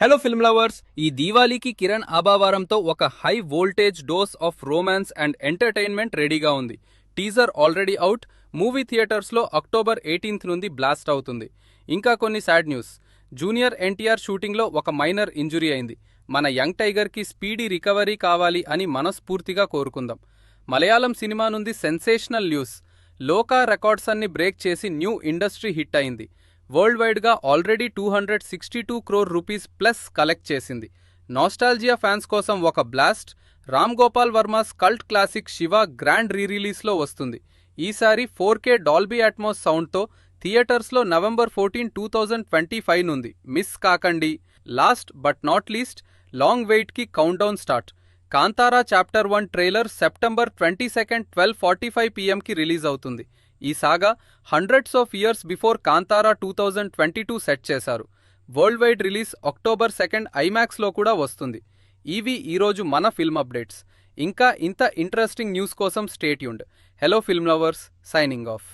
Hello film lovers, ఈ దీవాళీకి కిరణ్ అబావారంతో ఒక high voltage dose of romance and entertainment రెడీగా ఉంది. Teaser already out. మూవీ థియేటర్స్లో అక్టోబర్ 18 నుండి బ్లాస్ట్ అవుతుంది. ఇంకా కొన్ని సాడ్ న్యూస్. జూనియర్ ఎన్టీఆర్ షూటింగ్లో ఒక మైనర్ ఇంజురీ అయింది. మన యంగ్ టైగర్కి స్పీడీ రికవరీ కావాలి అని మనస్ఫూర్తిగా కోరుకుందాం. మలయాళం సినిమా నుండి సెన్సేషనల్ న్యూస్. లోకా రికార్డ్స్ అన్ని బ్రేక్ చేసి న్యూ ఇండస్ట్రీ హిట్ అయింది. వరల్డ్ వైడ్ గా already 262 crore rupees plus collect చేసింది. నాస్టాల్జియా ఫ్యాన్స్ కోసం ఒక blast. Ram Gopal Varma's cult classic Shiva grand rerelease లో వస్తుంది. ఈసారి 4K డాల్బీ అట్మాస్ సౌండ్ తో థియేటర్స్ లో November 14, 2025 నుండి మిస్ కాకండి. Last but not least, long wait కి countdown start. Kantara chapter 1 trailer September 22, 12:45 PM కి రిలీజ్ అవుతుంది. ఈ saga hundreds of years before Kantara 2022 set చేశారు. World wide release October 2 IMAX లో కూడా వస్తుంది. ఇవి ఈరోజు మన ఫిల్మ్ అప్డేట్స్. ఇంకా ఇంత ఇంట్రెస్టింగ్ న్యూస్ కోసం stay tuned. Hello film lovers, signing off.